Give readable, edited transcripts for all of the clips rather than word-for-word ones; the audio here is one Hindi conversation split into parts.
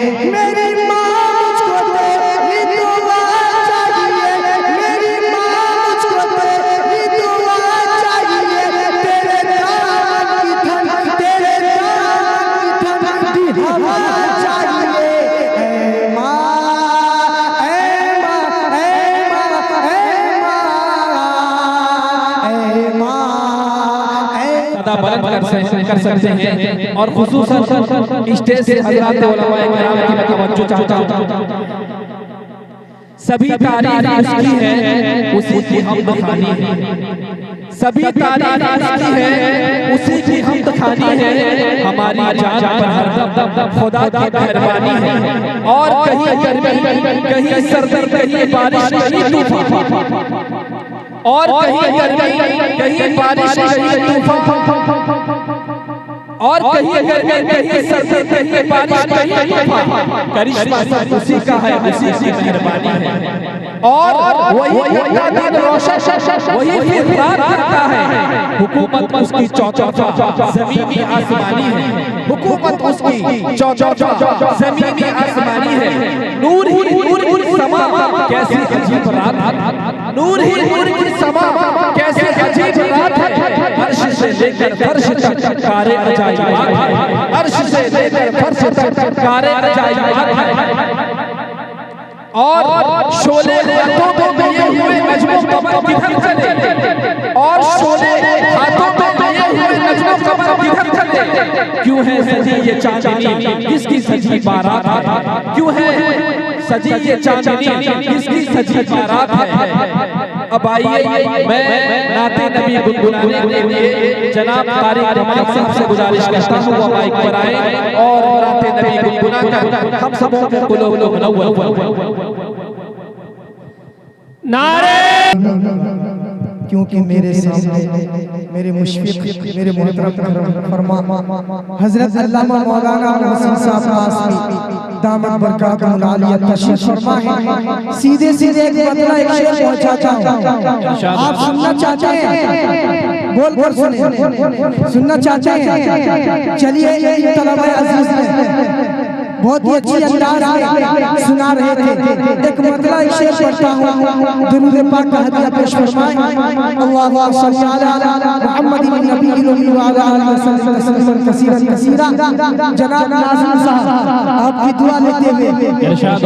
मेरी माँ मुझको तेरी दुआ चाहिए, मेरी माँ मुझको तेरी दुआ चाहिए, तेरे दामन की ठंड, तेरे दामन की ठंडी हवा चाहिए। ऐ माँ, ऐ माँ, ऐ माँ, ऐ माँ, ऐ माँ, बुलंद कर सकते हैं और खुसूसन स्टेज से हज़रात उलमाए किराम की मैं तवज्जो चाहता हूं। सभी तारीफ उसकी है, उसी की हमद खानी है। सभी तारीफ उसकी है, उसी की हमद खानी है। हमारी जान पर हरदम खुदा की मेहरबानी है। और कहीं गर्मी, कहीं सर्दी, कहीं बारिश, कहीं तूफान, और कहीं गर्मी, कहीं बारिश, कहीं तूफान, और कहीं गर्मी, कहीं सर्दी, कहीं बारिश, कहीं तूफान, करिश्मा सब उसी का है, उसी की मेहरबानी है। और वही दिन रोशन, वही फिर रात करता है। हुकूमत उसकी चौतरफा ज़मीनी आसमानी है। हुकूमत उसकी चौतरफा ज़मीनी आसमानी है। नूर ही नूर की समा, कैसी अजीब रात है। नूर ही नूर की समा, कैसी अजीब रात है। अर्श से लेकर फर्श तक कारे अजाइबात है। अर्श से लेकर फर्श तक कारे अजाइबात है। और शोले हाथों में लिए हुए नज्मो कमर किधर चले, और शोले हाथों में लिए हुए नज्मो कमर किधर चले। क्यों है सजी ये चांदनी, किसकी सजी बारात है। क्यों है सजी ये चांदनी, किसकी सजी बारात है। अब आइए मैं नाते नबी गुनगुनाने के लिए जनाब तारिक कमाल साहब से गुजारिश करता हूँ वो माइक पर आए और नाते नबी गुनगुना कर हम सबों को कुलूब मुनव्वर। नारे क्योंकि मेरे सामने मेरे मुशफिक, मेरे मोहतरम फरमा हजरत अल्लामा मौलाना हसन साहब कासमी दामत बरकातुहुल आलिया तशरीफ फरमा है। सीधे सीधे एक मतलब एक शेर पहुंचाता हूं, आप सुनना चाहते हैं? बोल बोल सुने, सुनना चाहते हैं? चलिए तलबा अजीज बहुत ही अच्छी अंदाज में सुना रहे थे। एक मतलब एक शेर पढ़ता हूँ, दुरूद पाक का हदिया पेश फरमाएं। अल्लाहुम्मा सल्ली अला मुहम्मदिन नबील उम्मी व अला आलिहि वसल्लम तस्लीमन कसीरन कसीरा। जनाब नाज़िम साहब आपकी दुआ लेते हुए इरशाद।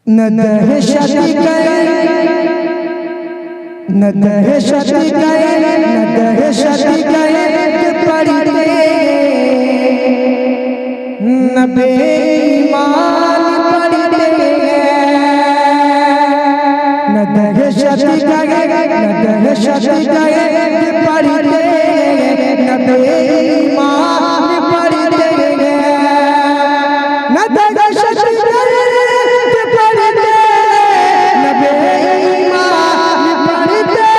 न दहशत गए, न दहशत गए, न दहशत गए पड़ते, न बेईमान पड़ते, न दहशत गए, न दहशत गए पड़ते, न बेईमान पड़ते, न दहशत गए पड़ते, न बेईमान पड़ते,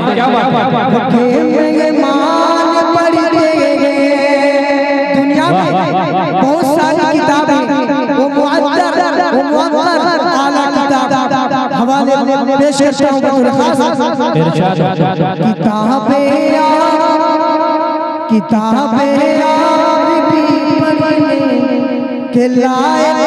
क्या बात है। दुनिया में बहुत सारी किताबें वो मुअत्तर, वो मुअत्तर आला किताब हवाले पेश करता हूँ बतौर खास। किताबें अरबी पढ़ने के लायक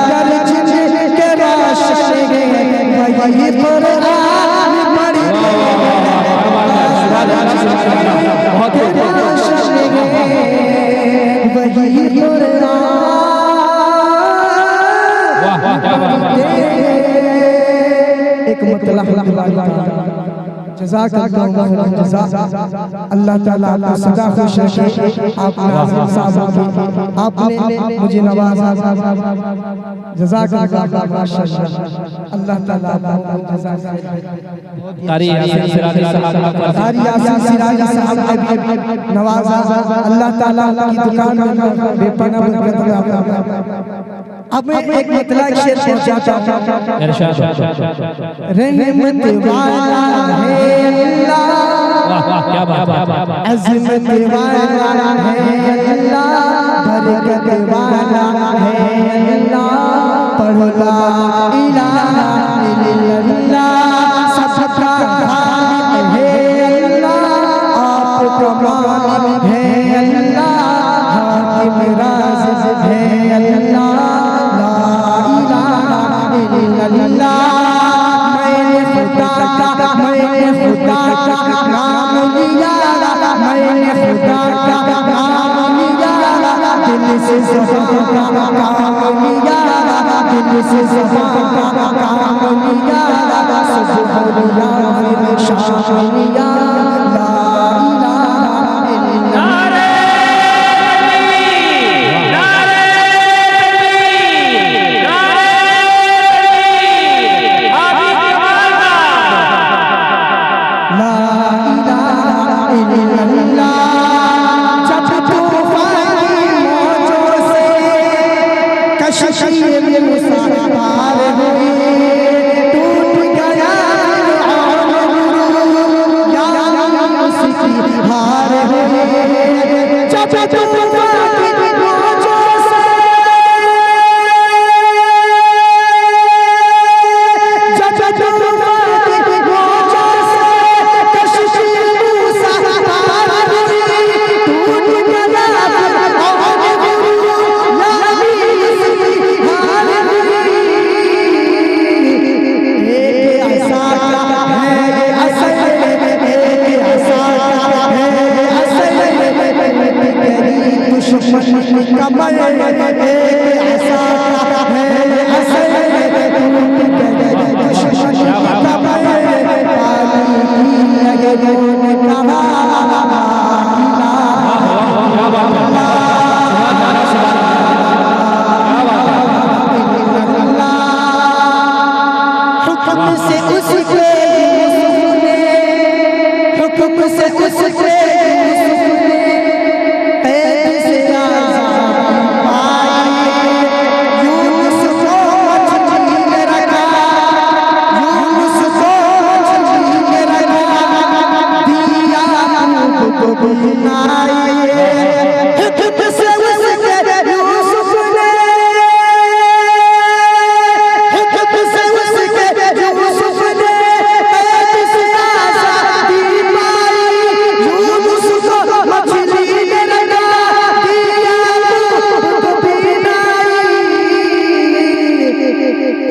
मुक़द्दर मुतला जज़ाकल्लाहु जज़ा। अल्लाह ताला आपको सदा खुश रखे। आप नाज़िम साहब आपने मुझे नवाजा, जज़ाकल्लाहु माशाअल्लाह। अल्लाह ताला आपको जज़ा दे। कारी यासीन सिराजी साहब ने भी नवाजा। अल्लाह ताला की दुकान में बेपनाह बरकत अता फरमाए। अब मैं एक मतलब शेर पहुंचाता हूं। इरशाद रहमत वाला है अल्लाह, वाह वाह क्या बात है। अज़मत वाला है अल्लाह, बरकत वाला है अल्लाह। पढ़ो ला इलाहा इल्लल्लाह, सबका खालिक है अल्लाह, आपका मालिक है अल्लाह, हाकिम राज़िक़ है अल्लाह। मैंने खुदा का नाम लिया, मैंने खुदा का नाम लिया, दिल से ज़बान का काम लिया, दिल से ज़बान का काम लिया, सुबह लिया फिर शाम लिया। ला इलाहा इल्लल्लाह।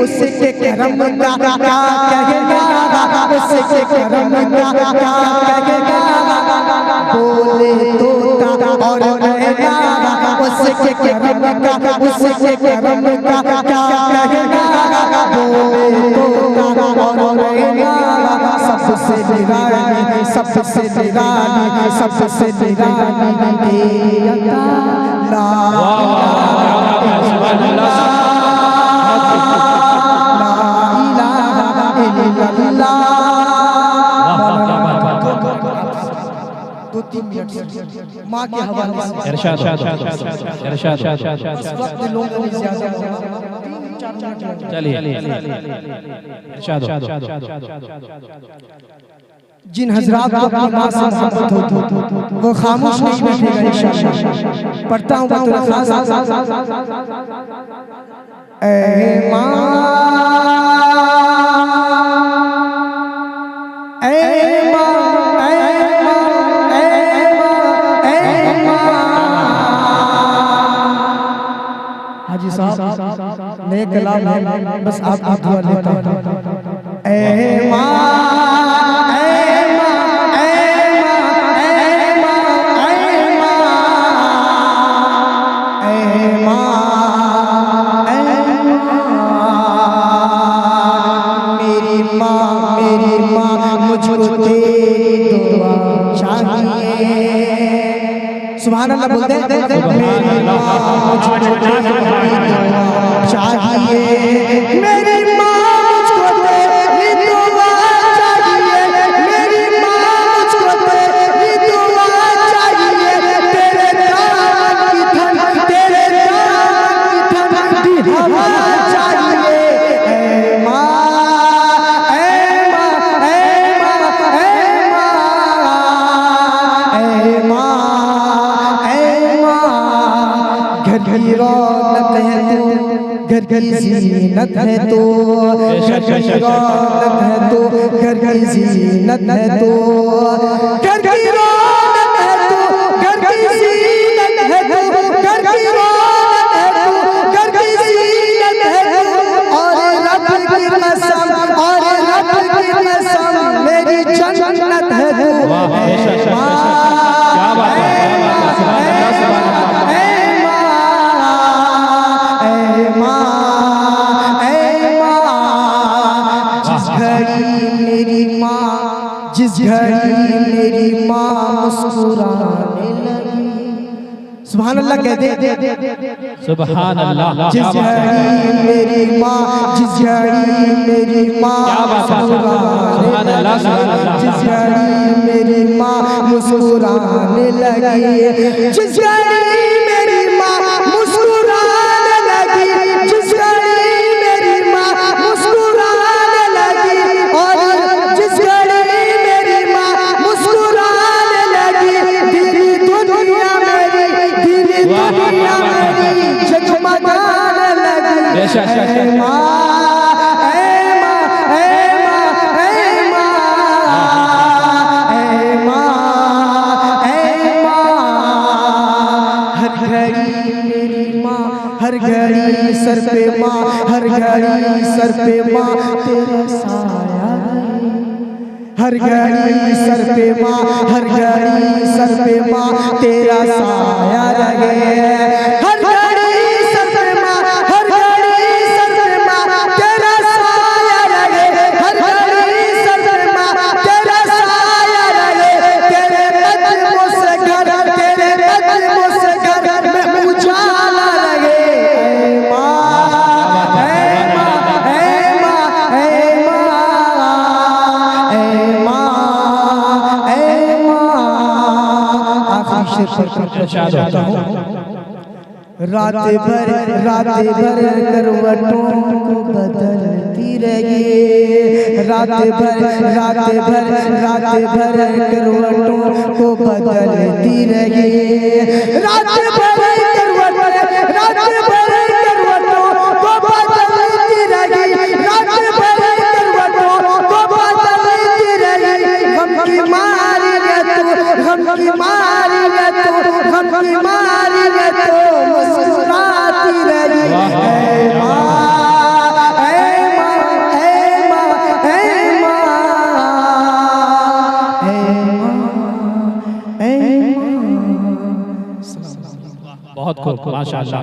उसके करम का क्या कहेगा, उसके करम का क्या कहेगा, बोले तोता और कहना, उसके करम का क्या कहेगा, बोले तोता और कहना, सबसे निराली, सबसे निराली, सबसे निराली ला दो तीन मिनट माँ के हवाले से इरशाद इरशाद इस वक्त लोगों ने ज्यादा चलिए इरशाद। जिन हजरात को अपनी माँ से मोहब्बत हो वो खामोश नहीं बैठेगा इंशाअल्लाह। पढ़ता हूँ तो खास ऐ माँ, ऐ माँ, ऐ माँ, ऐ माँ, ऐ माँ। हाजी साहब नए कलाम है, बस आपकी दुआ लेता हूँ। ऐ माँ, मेरी माँ सुभान अल्लाह बोलते हैं। मेरी माँ मुझको चाहिए, मेरी माँ मुझको तेरी दुआ चाहिए, मेरी माँ मुझको तेरी दुआ चाहिए, तेरे दामन की ठंड, तेरे दामन की ठंडी हवा चाहिए। ऐ माँ, ऐ माँ, ऐ माँ, ऐ माँ, ऐ माँ, घर की रौनक है तू, घर की ज़ीनत है तो, घर की रौनक है तो, घर की ज़ीनत है तो, घर की रौनक है तो, घर की ज़ीनत है तो, घर की रौनक है तो, घर की ज़ीनत है तो, और रब की कसम, और रब की कसम मेरी जन्नत है तू। जिस घड़ी मेरी माँ मुस्कुराने लगी, सुभान अल्लाह कहते, सुभान अल्लाह। जिस घड़ी मेरी माँ, जिस घड़ी मेरी माँ मुस्कुराने लगी, जिस घड़ी मेरी माँ मुस्कुराने लगी, जिस घड़ी मेरी माँ मुस्कुराने लगी, जिस घड़ी मेरी माँ मुस्कुराने लगी, और जिस घड़ी मेरी माँ मुस्कुराने लगी, दिली दुनिया मेरी, दिली दुनिया मेरी जगमगाने लगी। ऐ माँ, ऐ माँ, ऐ माँ, ऐ माँ, ऐ माँ, ऐ माँ, हर घड़ी मेरी माँ, हर घड़ी सर पे माँ, हर घड़ी सर पे माँ तेरा साया रहे, हर घड़ी सर पे माँ, हर घड़ी सर पे माँ तेरा साया रहे, हर घड़ी सर पे माँ, हर घड़ी सर पे माँ तेरा साया रहे, हर घड़ी सर पे माँ तेरा साया रहे, तेरे कदमों से घर, तेरे कदमों से घर में उजाला रहे। ऐ माँ, ऐ माँ, ऐ माँ, ऐ माँ, ऐ माँ, आखिरी शेर पर प्रचार होता हूँ। रात भर करवटों को बदलती रही, रात भर करवटों को बदलती रही, रात भर करवटों को बदलती रही, रात भर करवटों को बदलती रही, गम की मारी है तू, गम की मारी है तू, गम की मारी है तू मुस्कुराती रही। ऐ माँ, ऐ माँ, ऐ माँ, ऐ माँ, ऐ माँ, ऐ माँ। बहुत खूब, माशाअल्लाह।